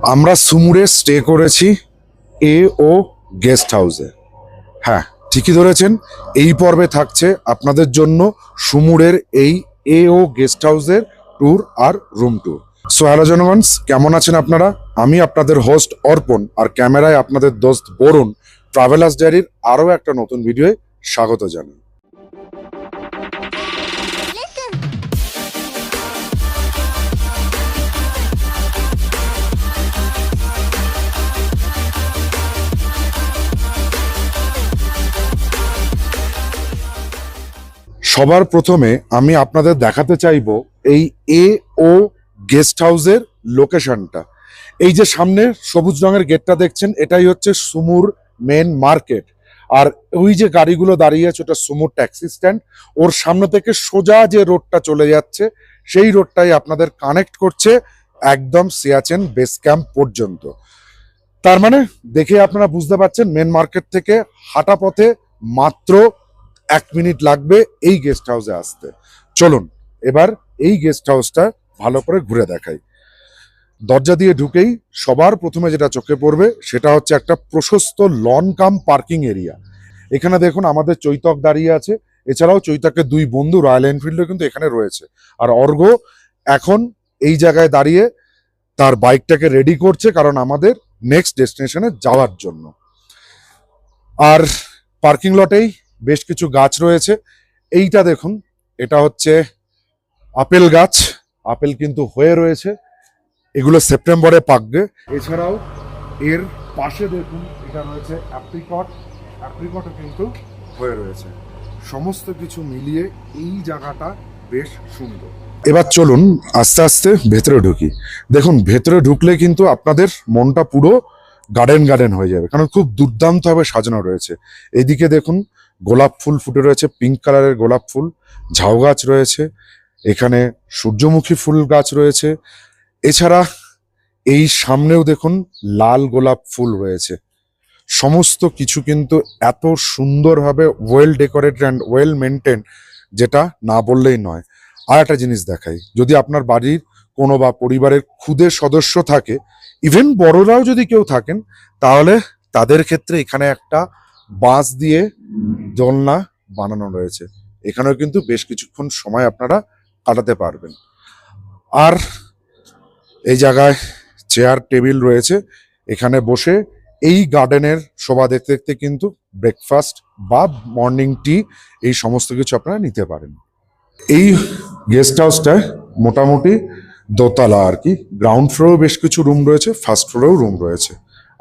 আমরা সুমুরে স্টে করেছি এ ও গেস্ট হাউসে। হ্যাঁ, ঠিকই ধরেছেন, এই পর্বে থাকছে আপনাদের জন্য সুমুরের এই এ ও গেস্ট হাউসের ট্যুর আর রুম ট্যুর। সো হ্যালো জনগণ, কেমন আছেন আপনারা? আমি আপনাদের হোস্ট অর্পণ, আর ক্যামেরায় আপনাদের দোস্ত বরুণ ট্রাভেলার্স ডায়েরির আরও একটা নতুন ভিডিওয়ে স্বাগত জানাই। সবার প্রথমে আমি আপনাদের দেখাতে চাইবো এই এ ও গেস্ট হাউসের লোকেশনটা। এই যে সামনে সবুজ রঙের গেটটা দেখছেন, এটাই হচ্ছে সুমুর মেন মার্কেট। আর ওই যে গাড়িগুলো দাঁড়িয়ে আছে, ওটা সুমুর ট্যাক্সি স্ট্যান্ড। ওর সামনে থেকে সোজা যে রোডটা চলে যাচ্ছে, সেই রোডটাই আপনাদের কানেক্ট করছে একদম সিয়াচেন বেস ক্যাম্প পর্যন্ত। তার মানে দেখে আপনারা বুঝতে পারছেন, মেন মার্কেট থেকে হাঁটা পথে মাত্র 1 মিনিট লাগবে এই গেস্ট হাউসে আসতে। চলুন এবার এই গেস্ট হাউসটা ভালো করে ঘুরে দেখাই। দরজা দিয়ে ঢুকেই সবার প্রথমে যেটা চোখে পড়বে সেটা হচ্ছে একটা প্রশস্ত লন কাম পার্কিং এরিয়া। এখানে দেখুন আমাদের চৈতক দাঁড়িয়ে আছে, এছাড়াও চৈতকের 2 বন্ধু রয়্যাল এনফিল্ডও কিন্তু এখানে রয়েছে। আর অর্ঘ এখন এই জায়গায় দাঁড়িয়ে তার বাইকটাকে রেডি করছে, কারণ আমাদের নেক্সট ডেস্টিনেশনে যাওয়ার জন্য। আর পার্কিং লটেই বেশ কিছু গাছ রয়েছে। এইটা দেখুন, এটা হচ্ছে আপেল গাছ। আপেল কিন্তু হয়ে রয়েছে, এগুলো সেপ্টেম্বরে পাকবে। এছাড়াও এর পাশে দেখুন, এটা রয়েছে অ্যাপ্রিকট। অ্যাপ্রিকটও কিন্তু হয়ে রয়েছে। সমস্ত কিছু মিলিয়ে এই জায়গাটা বেশ সুন্দর। এবার চলুন আস্তে আস্তে ভেতরে ঢুকি। দেখুন, ভেতরে ঢুকলে কিন্তু আপনাদের মনটা পুরো গার্ডেন গার্ডেন হয়ে যাবে, কারণ খুব দুর্দান্তভাবে সাজানো রয়েছে। এইদিকে দেখুন গোলাপ ফুল ফুটে রয়েছে, পিঙ্ক কালারের গোলাপ ফুল। ঝাউ গাছ রয়েছে, এখানে সূর্যমুখী ফুল গাছ রয়েছে। এছাড়া এই সামনেও দেখুন লাল গোলাপ ফুল রয়েছে। সমস্ত কিছু কিন্তু এত সুন্দরভাবে well decorated and well maintain, যেটা না বললেই নয়। আর একটা জিনিস দেখাই, যদি আপনার বাড়ির কোনো বা পরিবারের ক্ষুদে সদস্য থাকে, ইভেন বড়রাও যদি কেউ থাকেন, তাহলে তাদের ক্ষেত্রে এখানে একটা বাঁশ দিয়ে দোলনা বানানো রয়েছে। এখানেও কিন্তু বেশ কিছুক্ষণ সময় আপনারা কাটাতে পারবেন। আর এই জায়গায় চেয়ার টেবিল রয়েছে, এখানে বসে এই গার্ডেনের শোভা দেখতে দেখতে কিন্তু ব্রেকফাস্ট বা মর্নিং টি এই সমস্ত কিছু আপনারা নিতে পারেন। এই গেস্ট হাউসটায় মোটামুটি দোতলা আর কি। গ্রাউন্ড ফ্লোরেও বেশ কিছু রুম রয়েছে, ফার্স্ট ফ্লোরেও রুম রয়েছে।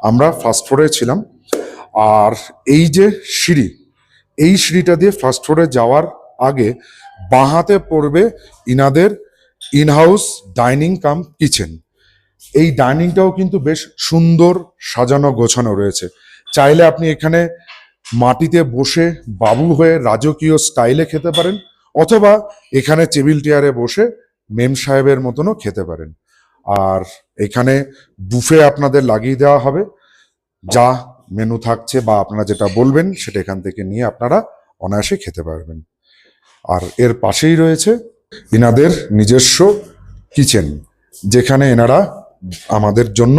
আমরা ফার্স্ট ফ্লোরে ছিলাম। আর এই যে সিঁড়ি, এই সিঁড়িটা দিয়ে ফার্স্ট ফ্লোরে যাওয়ার আগে বাঁ হাতে পড়বে ইনাদের ইনহাউস ডাইনিং কাম কিচেন। এই ডাইনিংটাও কিন্তু বেশ সুন্দর সাজানো গোছানো রয়েছে। চাইলে আপনি এখানে মাটিতে বসে বাবু হয়ে রাজকীয় স্টাইলে খেতে পারেন, অথবা এখানে টেবিল চেয়ারে বসে মেম সাহেবের মতনও খেতে পারেন। আর এখানে বুফে আপনাদের লাগিয়ে দেওয়া হবে, যা মেনু থাকছে বা আপনারা যেটা বলবেন সেটা এখান থেকে নিয়ে আপনারা অনায়াসে খেতে পারবেন। আর এর পাশেই রয়েছে এনাদের নিজস্ব কিচেন, যেখানে এনারা আমাদের জন্য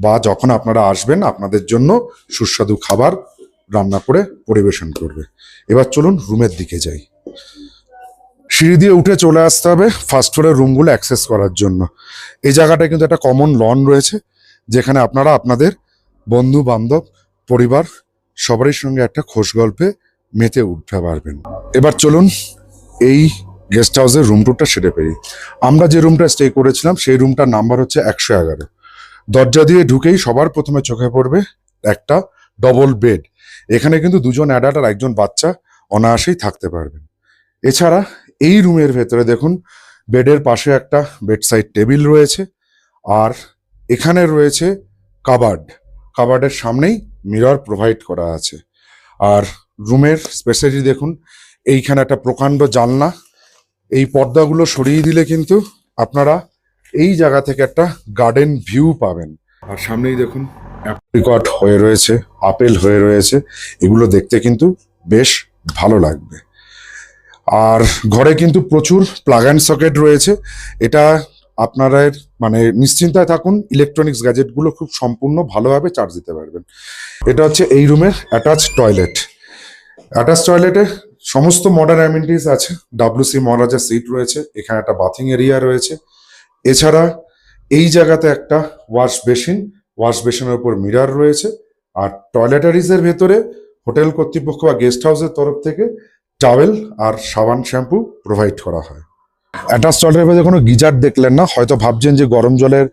বা যখন আপনারা আসবেন আপনাদের জন্য সুস্বাদু খাবার রান্না করে পরিবেশন করবে। এবার চলুন রুমের দিকে যাই। সিঁড়ি দিয়ে উঠে চলে আসতে হবে ফার্স্ট ফ্লোরের রুমগুলো অ্যাক্সেস করার জন্য। এই জায়গাটায় কিন্তু একটা কমন লন রয়েছে, যেখানে আপনারা আপনাদের বন্ধু বান্ধব পরিবার সবারই সঙ্গে একটা খোশ গল্পে মেতে উঠতে পারবেন। এবার চলুন এই গেস্ট হাউসের রুম টুরটা সেরে পেরি। আমরা যে রুমটা স্টে করেছিলাম সেই রুমটার নাম্বার হচ্ছে 111। দরজা দিয়ে ঢুকেই সবার প্রথমে চোখে পড়বে একটা ডবল বেড। এখানে কিন্তু 2 জন অ্যাডাল্ট আর 1 জন বাচ্চা অনায়াসেই থাকতে পারবেন। এছাড়া এই রুমের ভেতরে দেখুন বেডের পাশে একটা বেডসাইড টেবিল রয়েছে, আর এখানে রয়েছে কাবার্ড। কাবার্ডের সামনেই মিরর প্রোভাইড করা আছে। আর রুমের স্পেশালিটি দেখুন, এইখানে একটা প্রকাণ্ড জানলা। এই পর্দাগুলো সরিয়ে দিলে কিন্তু আপনারা এই জায়গা থেকে একটা গার্ডেন ভিউ পাবেন। আর সামনেই দেখুন অ্যাপ্রিকট হয়ে রয়েছে, আপেল হয়ে রয়েছে, এগুলো দেখতে কিন্তু বেশ ভালো লাগবে। আর ঘরে কিন্তু প্রচুর প্লাগ অ্যান্ড সকেট রয়েছে। এটা আপনারা মানে নিশ্চিন্তায় থাকুন, ইলেকট্রনিক্স গ্যাজেটগুলো খুব সম্পূর্ণ ভালোভাবে চার্জ দিতে পারবেন। এটা হচ্ছে এই রুমের অ্যাটাচ টয়লেট। অ্যাটাচ টয়লেটে সমস্ত মডার্ন অ্যামিনিটিস আছে। WC মহারাজা সিট রয়েছে, এখানে একটা বাথিং এরিয়া রয়েছে। এছাড়া এই জায়গাতে একটা ওয়াশ বেসিনের উপর মিরর রয়েছে। আর টয়লেটারিজের ভেতরে হোটেল কর্তৃপক্ষ বা গেস্ট হাউসের তরফ থেকে টাওয়েল আর সাবান শ্যাম্পু প্রোভাইড করা হয়। অ্যাটাচ টয়লেটের মধ্যে কোনো গিজার দেখলেন না, হয়তো ভাবছেন যে গরম জলের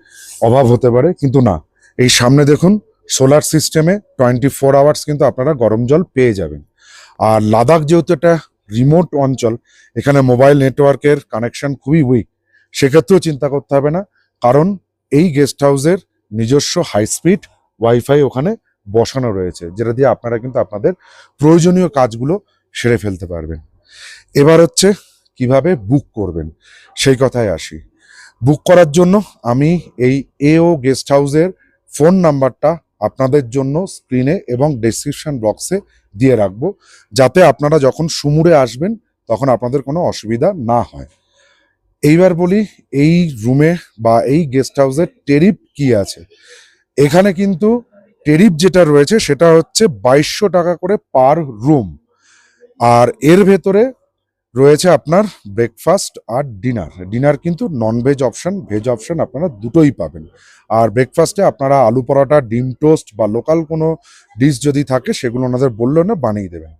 অভাব হতে পারে, কিন্তু না। এই সামনে দেখুন সোলার সিস্টেমে 24 আওয়ার্স কিন্তু আপনারা গরম জল পেয়ে যাবেন। আর লাদাখ যেহেতু একটা রিমোট অঞ্চল, এখানে মোবাইল নেটওয়ার্কের কানেকশন খুবই উইক, সেক্ষেত্রেও চিন্তা করতে হবে না, কারণ এই গেস্ট হাউসের নিজস্ব হাই স্পিড ওয়াইফাই ওখানে বসানো রয়েছে, যেটা দিয়ে আপনারা কিন্তু আপনাদের প্রয়োজনীয় কাজগুলো সেরে ফেলতে পারবেন। এবার হচ্ছে কিভাবে বুক করবেন সেই কথায় আসি। বুক করার জন্য আমি এই AO গেস্ট হাউসের ফোন নাম্বারটা আপনাদের জন্য স্ক্রিনে এবং ডেসক্রিপশন বক্সে দিয়ে রাখবো, যাতে আপনারা যখন সুমুরে আসবেন তখন আপনাদের কোনো অসুবিধা না হয়। এইবার বলি এই রুমে বা এই গেস্ট হাউসের টেরিফ কি আছে। এখানে কিন্তু টেরিফ যেটা রয়েছে সেটা হচ্ছে 2200 টাকা করে পার রুম। আর এর ভেতরে রয়েছে আপনার ব্রেকফাস্ট আর ডিনার কিন্তু non veg option, veg option আপনারা দুটোই পাবেন। আর ব্রেকফাস্টে আপনারা আলু পরোটা, ডিম টোস্ট বা লোকাল কোনো ডিশ যদি থাকে সেগুলো ওনাদের বললেও না বানিয়ে দেবেন।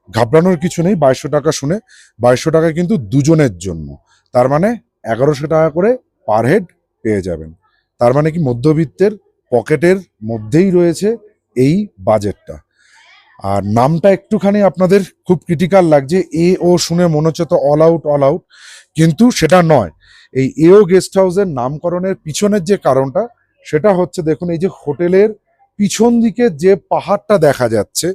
ঘাবড়ানোর কিছু নেই। 2200 টাকা শুনে, 2200 টাকা কিন্তু দুজনের জন্য, তার মানে 1100 টাকা করে পার হেড পেয়ে যাবেন। তার মানে কি মধ্যবিত্তের পকেটের মধ্যেই রয়েছে এই বাজেটটা। আর নামটা একটুখানি আপনাদের খুব ক্রিটিক্যাল লাগছে, AO শুনে মনে হচ্ছে তো অল আউট, কিন্তু সেটা নয়। এই AO গেস্ট হাউসের নামকরণের পিছনের যে কারণটা সেটা হচ্ছে, দেখুন এই যে হোটেলের পিছন দিকে যে পাহাড়টা দেখা যাচ্ছে,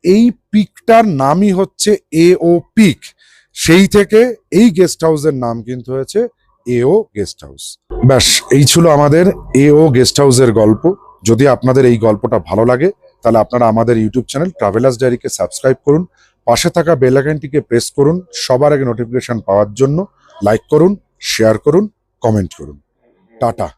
এই পিকটার নামই হচ্ছে AO পিক। সেই থেকে এই গেস্ট হাউসের নাম কিন্তু হয়েছে AO গেস্ট হাউস। ব্যাস, এই ছিল আমাদের AO গেস্ট হাউসের গল্প। যদি আপনাদের এই গল্পটা ভালো লাগে তাহলে আপনারা আমাদের ইউটিউব চ্যানেল ট্রাভেলার্স ডায়েরিকে সাবস্ক্রাইব করুন, পাশে থাকা বেল আইকনটিকে প্রেস করুন সবার আগে নোটিফিকেশন পাওয়ার জন্য। লাইক করুন, শেয়ার করুন, কমেন্ট করুন। টাটা।